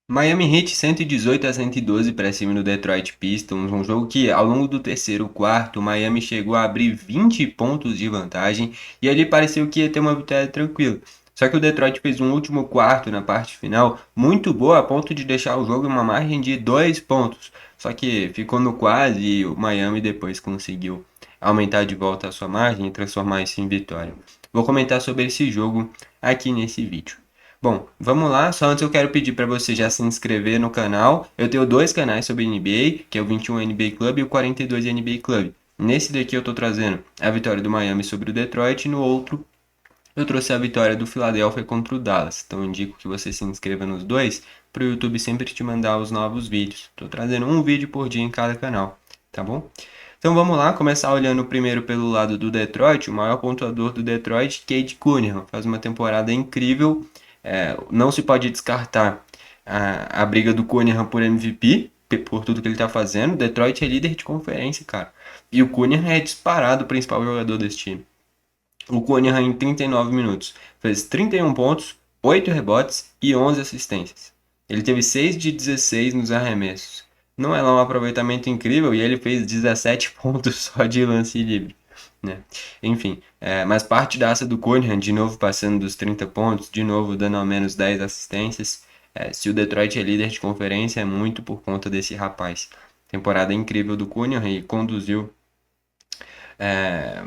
Miami Heat 118-112 para cima do Detroit Pistons, um jogo que ao longo do terceiro quarto, o Miami chegou a abrir 20 pontos de vantagem e ali pareceu que ia ter uma vitória tranquila. Só que o Detroit fez um último quarto na parte final muito boa a ponto de deixar o jogo em uma margem de 2 pontos. Só que ficou no quase e o Miami depois conseguiu aumentar de volta a sua margem e transformar isso em vitória. Vou comentar sobre esse jogo aqui nesse vídeo. Bom, vamos lá. Só antes eu quero pedir para você já se inscrever no canal. Eu tenho dois canais sobre NBA, que é o 21 NBA Club e o 42 NBA Club. Nesse daqui eu estou trazendo a vitória do Miami sobre o Detroit, e no outro eu trouxe a vitória do Philadelphia contra o Dallas. Então eu indico que você se inscreva nos dois para o YouTube sempre te mandar os novos vídeos. Estou trazendo um vídeo por dia em cada canal, tá bom? Então vamos lá, começar olhando primeiro pelo lado do Detroit. O maior pontuador do Detroit, Cade Cunningham, faz uma temporada incrível. Não se pode descartar a briga do Cunningham por MVP, por tudo que ele está fazendo. Detroit é líder de conferência, cara. E o Cunningham é disparado o principal jogador desse time. O Cunningham em 39 minutos fez 31 pontos, 8 rebotes e 11 assistências. Ele teve 6 de 16 nos arremessos. Não é lá um aproveitamento incrível e ele fez 17 pontos só de lance livre. Né? Enfim, mas partidaça do Cunningham, de novo passando dos 30 pontos, de novo dando ao menos 10 assistências. Se o Detroit é líder de conferência, é muito por conta desse rapaz. Temporada incrível do Cunningham e conduziu é,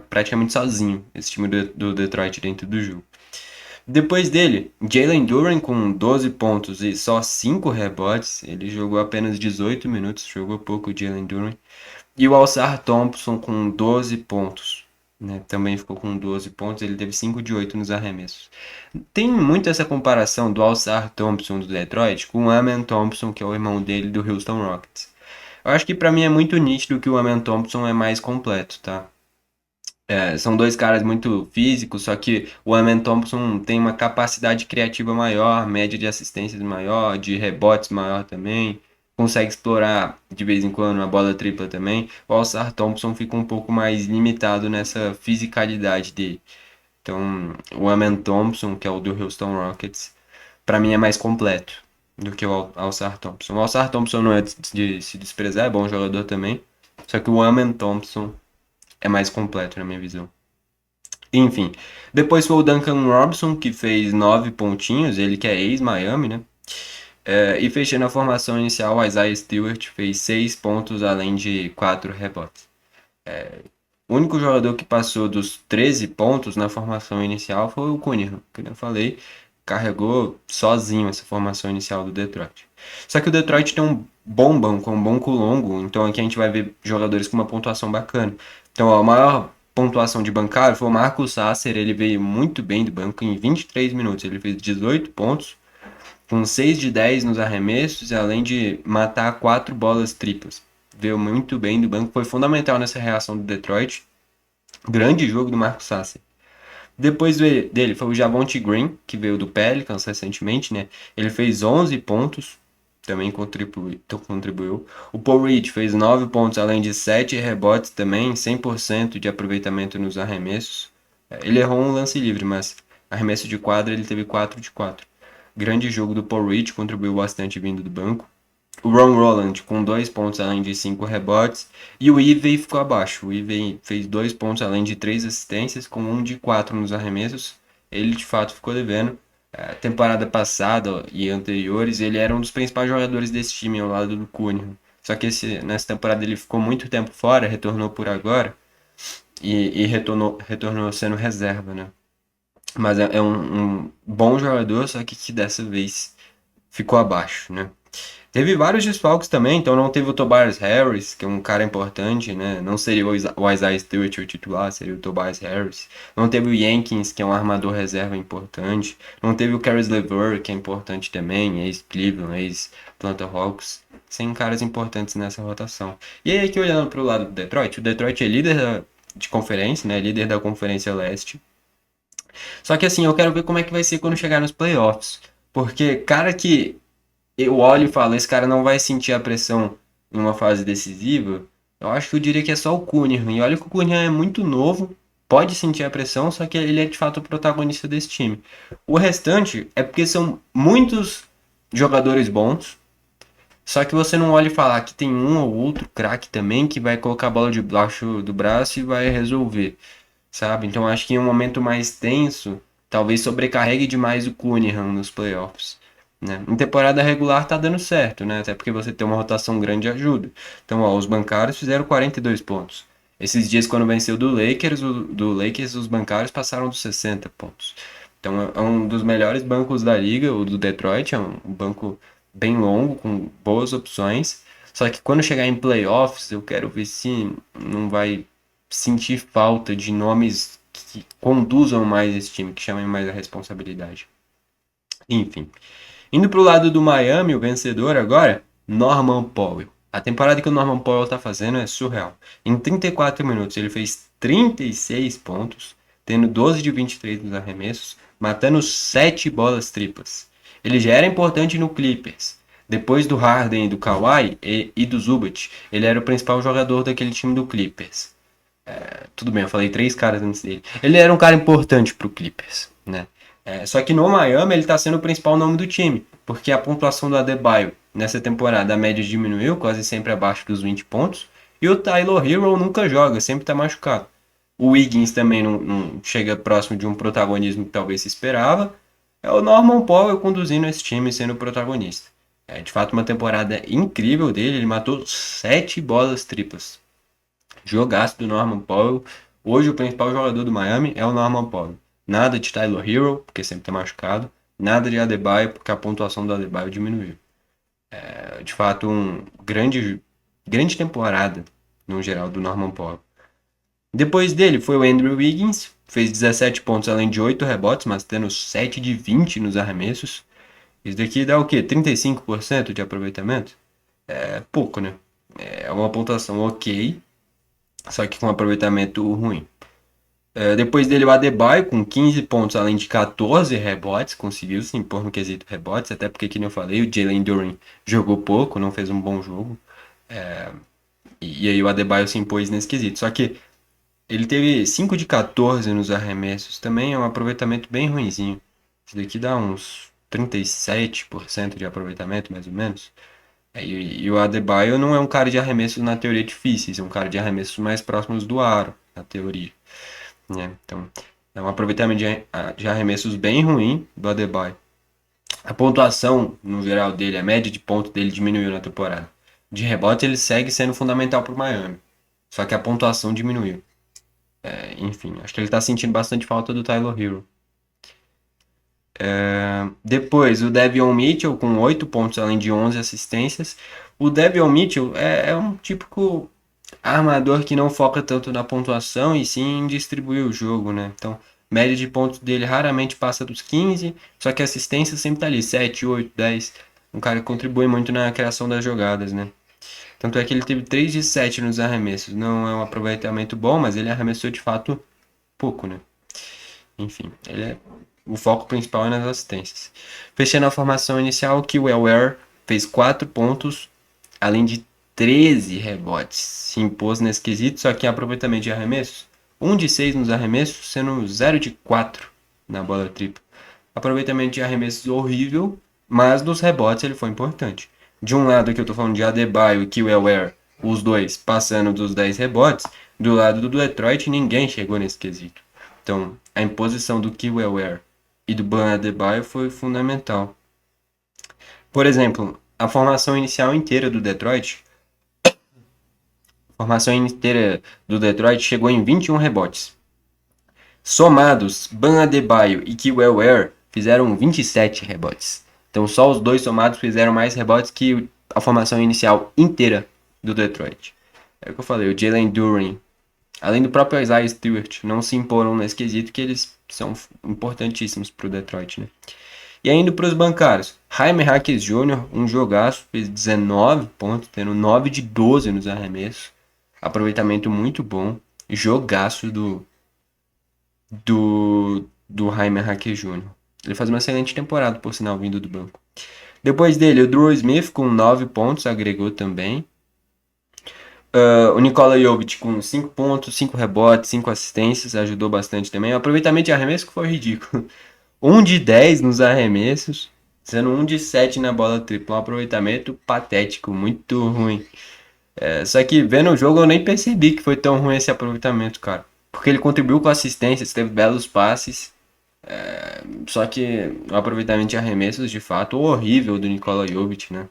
praticamente sozinho esse time do Detroit dentro do jogo. Depois dele, Jalen Duren com 12 pontos e só 5 rebotes. Ele jogou apenas 18 minutos, jogou pouco o Jalen Duren. E o Alçar Thompson com 12 pontos. Né? Também ficou com 12 pontos, ele teve 5 de 8 nos arremessos. Tem muito essa comparação do Alçar Thompson do Detroit com o Amen Thompson, que é o irmão dele do Houston Rockets. Eu acho que para mim é muito nítido que o Amen Thompson é mais completo, tá? São dois caras muito físicos, só que o Amen Thompson tem uma capacidade criativa maior, média de assistências maior, de rebotes maior também, consegue explorar de vez em quando a bola tripla também. O Alçar Thompson fica um pouco mais limitado nessa fisicalidade dele. Então, o Amen Thompson, que é o do Houston Rockets, para mim é mais completo do que o Alçar Thompson. O Alçar Thompson não é de se desprezar, é bom jogador também, só que o Amen Thompson é mais completo na minha visão. Enfim, depois foi o Duncan Robinson, que fez 9 pontinhos, ele que é ex-Miami, né? E fechando a formação inicial, o Isaiah Stewart fez 6 pontos, além de 4 rebotes. O único jogador que passou dos 13 pontos na formação inicial foi o Cunningham, que eu falei, carregou sozinho essa formação inicial do Detroit. Só que o Detroit tem um bom banco, um banco longo, então aqui a gente vai ver jogadores com uma pontuação bacana. Então a maior pontuação de bancário foi o Marcus Sasser, ele veio muito bem do banco em 23 minutos, ele fez 18 pontos, com 6 de 10 nos arremessos, além de matar 4 bolas triplas. Veio muito bem do banco, foi fundamental nessa reação do Detroit. Grande jogo do Marcos Sasser. Depois dele foi o Javonte Green, que veio do Pelicans recentemente, né? Ele fez 11 pontos, também contribuiu. O Paul Reed fez 9 pontos, além de 7 rebotes também, 100% de aproveitamento nos arremessos. Ele errou um lance livre, mas arremesso de quadra ele teve 4 de 4. Grande jogo do Paul Reed, contribuiu bastante vindo do banco. O Ron Roland com 2 pontos além de 5 rebotes. E o Ivey ficou abaixo. O Ivey fez 2 pontos além de 3 assistências, com 1 de 4 nos arremessos. Ele de fato ficou devendo. Temporada passada e anteriores, ele era um dos principais jogadores desse time ao lado do Cunningham. Só que nessa temporada ele ficou muito tempo fora, retornou por agora e retornou sendo reserva, né? Mas é um bom jogador, só que dessa vez ficou abaixo, né? Teve vários desfalques também, então não teve o Tobias Harris, que é um cara importante, né? Não seria o Isaiah Stewart o titular, seria o Tobias Harris. Não teve o Jenkins, que é um armador reserva importante. Não teve o Caris LeVert, que é importante também, ex-Cleveland, ex-Atlanta Hawks. Sem caras importantes nessa rotação. E aí aqui olhando para o lado do Detroit, o Detroit é líder de conferência, né? Líder da Conferência Leste. Só que assim, eu quero ver como é que vai ser quando chegar nos playoffs. Porque, cara que eu olho e falo, esse cara não vai sentir a pressão em uma fase decisiva, eu acho que eu diria que é só o Cunningham. E olha que o Cunningham é muito novo, pode sentir a pressão, só que ele é de fato o protagonista desse time. O restante é porque são muitos jogadores bons. Só que você não olha e fala que tem um ou outro craque também que vai colocar a bola debaixo do braço e vai resolver, sabe? Então acho que em um momento mais tenso, talvez sobrecarregue demais o Cunningham nos playoffs, né? Em temporada regular tá dando certo, né? Até porque você tem uma rotação grande ajuda. Então, ó, os bancários fizeram 42 pontos. Esses dias quando venceu do Lakers, os bancários passaram dos 60 pontos. Então é um dos melhores bancos da liga, o do Detroit, é um banco bem longo, com boas opções. Só que quando chegar em playoffs, eu quero ver se não vai sentir falta de nomes que conduzam mais esse time, que chamem mais a responsabilidade. Enfim. Indo pro lado do Miami, o vencedor agora, Norman Powell. A temporada que o Norman Powell tá fazendo é surreal. Em 34 minutos ele fez 36 pontos, tendo 12 de 23 nos arremessos, matando 7 bolas triplas. Ele já era importante no Clippers. Depois do Harden e do Kawhi e do Zubat, ele era o principal jogador daquele time do Clippers. Tudo bem, eu falei 3 caras antes dele. Ele era um cara importante pro Clippers, né? Só que no Miami ele tá sendo o principal nome do time, porque a pontuação do Adebayo nessa temporada a média diminuiu, quase sempre abaixo dos 20 pontos, e o Tyler Hero nunca joga, sempre tá machucado. O Wiggins também não chega próximo de um protagonismo que talvez se esperava. É o Norman Powell conduzindo esse time sendo o protagonista. É de fato uma temporada incrível dele, ele matou 7 bolas triplas. Jogaço do Norman Powell. Hoje o principal jogador do Miami é o Norman Powell. Nada de Tyler Hero, porque sempre tá machucado. Nada de Adebayo, porque a pontuação do Adebayo diminuiu. De fato, grande temporada, no geral, do Norman Powell. Depois dele foi o Andrew Wiggins, fez 17 pontos além de 8 rebotes, mas tendo 7 de 20 nos arremessos. Isso daqui dá o quê? 35% de aproveitamento? É pouco, né? É uma pontuação ok, só que com aproveitamento ruim. Depois dele o Adebayo com 15 pontos, além de 14 rebotes, conseguiu se impor no quesito rebotes, até porque, como eu falei, o Jalen Duren jogou pouco, não fez um bom jogo, e aí o Adebayo se impôs nesse quesito. Só que ele teve 5 de 14 nos arremessos, também é um aproveitamento bem ruinzinho. Isso daqui dá uns 37% de aproveitamento, mais ou menos. E o Adebayo não é um cara de arremessos na teoria difíceis, é um cara de arremessos mais próximos do aro, na teoria, né? Então, é um aproveitamento de arremessos bem ruim do Adebayo. A pontuação, no geral dele, a média de pontos dele diminuiu na temporada. De rebote, ele segue sendo fundamental para o Miami. Só que a pontuação diminuiu. Enfim, acho que ele está sentindo bastante falta do Tyler Hero. Depois, o Devion Mitchell com 8 pontos, além de 11 assistências. O Devion Mitchell é um típico armador que não foca tanto na pontuação e sim em distribuir o jogo, né? Então, média de pontos dele raramente passa dos 15, só que a assistência sempre tá ali, 7, 8, 10. Um cara que contribui muito na criação das jogadas, né? Tanto é que ele teve 3 de 7 nos arremessos. Não é um aproveitamento bom, mas ele arremessou de fato pouco, né? Enfim, o foco principal é nas assistências. Fechando a formação inicial, o Kewell Ware fez 4 pontos, além de 13 rebotes. Se impôs nesse quesito, só que em aproveitamento de arremessos, 1 de 6 nos arremessos, sendo 0 de 4 na bola tripla. Aproveitamento de arremessos horrível, mas nos rebotes ele foi importante. De um lado que eu tô falando de Adebayo e Kewell Ware, os dois passando dos 10 rebotes, do lado do Detroit ninguém chegou nesse quesito. Então, a imposição do Kewell Ware e do Bam Adebayo foi fundamental. Por exemplo, a formação inicial inteira do Detroit chegou em 21 rebotes. Somados, Bam Adebayo e Kewell Ware fizeram 27 rebotes. Então só os dois somados fizeram mais rebotes que a formação inicial inteira do Detroit. É o que eu falei, o Jalen Duren, além do próprio Isaiah Stewart, não se imporam nesse quesito que eles são importantíssimos para o Detroit, né? E ainda para os bancários, Jaime Jaquez Jr., um jogaço, fez 19 pontos, tendo 9 de 12 nos arremessos. Aproveitamento muito bom. Jogaço do Jaime Jaquez Jr. Ele faz uma excelente temporada, por sinal, vindo do banco. Depois dele, o Drew Smith com 9 pontos, agregou também. O Nikola Jovic com 5 pontos, 5 rebotes, 5 assistências, ajudou bastante também. O aproveitamento de arremesso que foi ridículo. 1 de 10 nos arremessos, sendo 1 de 7 na bola tripla, um aproveitamento patético, muito ruim. Só que vendo o jogo eu nem percebi que foi tão ruim esse aproveitamento, cara. Porque ele contribuiu com assistências, teve belos passes. Só que o aproveitamento de arremessos, de fato, horrível do Nikola Jovic, né?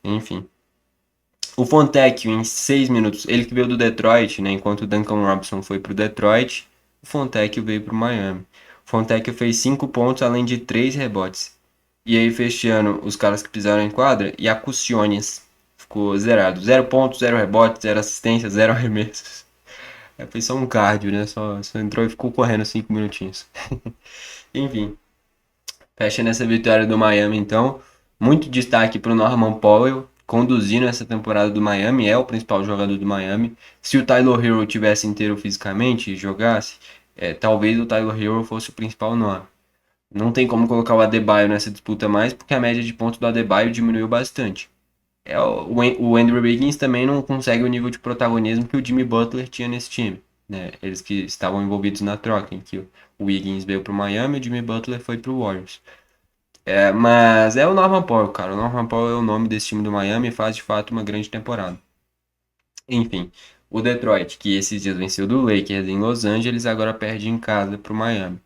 Enfim. O Fontecchio, em 6 minutos, ele que veio do Detroit, né? Enquanto o Duncan Robinson foi pro Detroit, o Fontecchio veio pro Miami. O Fontecchio fez 5 pontos, além de 3 rebotes. E aí, fechando os caras que pisaram em quadra, e a Cussiones ficou zerado. 0 pontos, 0 rebotes, 0 assistência, 0 arremessos. Foi só um cardio, né? Só entrou e ficou correndo 5 minutinhos. Enfim, fecha nessa vitória do Miami, então. Muito destaque para o Norman Powell, conduzindo essa temporada do Miami, é o principal jogador do Miami. Se o Tyler Hero tivesse inteiro fisicamente e jogasse, talvez o Tyler Hero fosse o principal nome. Não tem como colocar o Adebayo nessa disputa mais, porque a média de pontos do Adebayo diminuiu bastante. O Andrew Wiggins também não consegue o nível de protagonismo que o Jimmy Butler tinha nesse time. Né? Eles que estavam envolvidos na troca, em que o Wiggins veio para o Miami e o Jimmy Butler foi para o Warriors. Mas é o Norman Powell, cara. O Norman Powell é o nome desse time do Miami e faz de fato uma grande temporada. Enfim, o Detroit, que esses dias venceu do Lakers em Los Angeles, agora perde em casa para o Miami.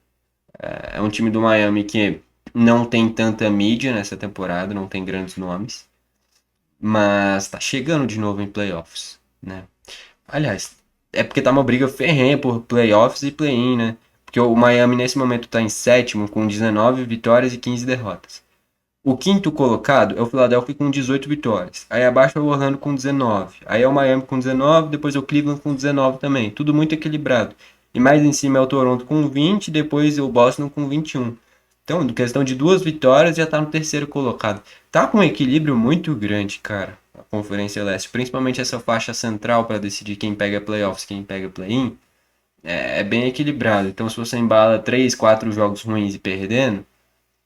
É um time do Miami que não tem tanta mídia nessa temporada, não tem grandes nomes, mas tá chegando de novo em playoffs, né? Aliás, é porque tá uma briga ferrenha por playoffs e play-in, né? Porque o Miami nesse momento tá em sétimo com 19 vitórias e 15 derrotas. O quinto colocado é o Philadelphia com 18 vitórias. Aí abaixo é o Orlando com 19. Aí é o Miami com 19, depois é o Cleveland com 19 também. Tudo muito equilibrado. E mais em cima é o Toronto com 20, depois é o Boston com 21. Então, em questão de 2 vitórias, já tá no terceiro colocado. Tá com um equilíbrio muito grande, cara, a Conferência Leste. Principalmente essa faixa central para decidir quem pega playoffs, quem pega play-in. É bem equilibrado. Então, se você embala 3, 4 jogos ruins e perdendo,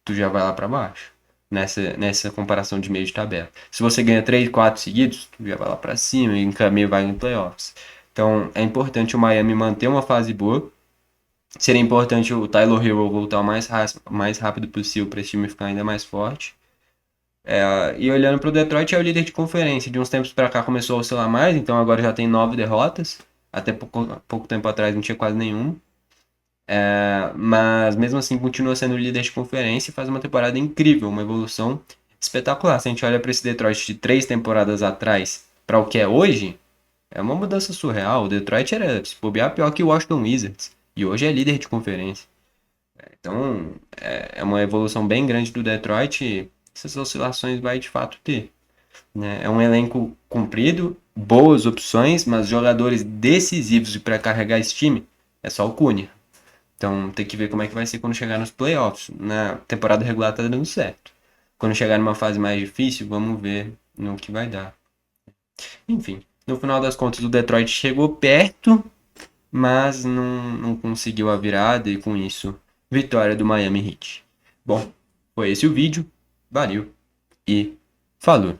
tu já vai lá para baixo. Nessa comparação de meio de tabela. Se você ganha 3, 4 seguidos, tu já vai lá para cima e encaminha vai em playoffs. Então é importante o Miami manter uma fase boa. Seria importante o Tyler Hero voltar o mais rápido possível para esse time ficar ainda mais forte. E olhando para o Detroit, é o líder de conferência. De uns tempos para cá começou a oscilar mais, então agora já tem 9 derrotas. Até pouco tempo atrás não tinha quase nenhum. Mas mesmo assim continua sendo líder de conferência e faz uma temporada incrível, uma evolução espetacular. Se a gente olha para esse Detroit de 3 temporadas atrás para o que é hoje, é uma mudança surreal. O Detroit era, se bobear, pior que o Washington Wizards e hoje é líder de conferência. Então é uma evolução bem grande do Detroit e essas oscilações vai de fato ter. Né? É um elenco comprido, boas opções, mas jogadores decisivos para carregar esse time é só o Cunha. Então tem que ver como é que vai ser quando chegar nos playoffs. Na temporada regular tá dando certo. Quando chegar numa fase mais difícil, vamos ver no que vai dar. Enfim, no final das contas o Detroit chegou perto, mas não conseguiu a virada e com isso, vitória do Miami Heat. Bom, foi esse o vídeo. Valeu e falou!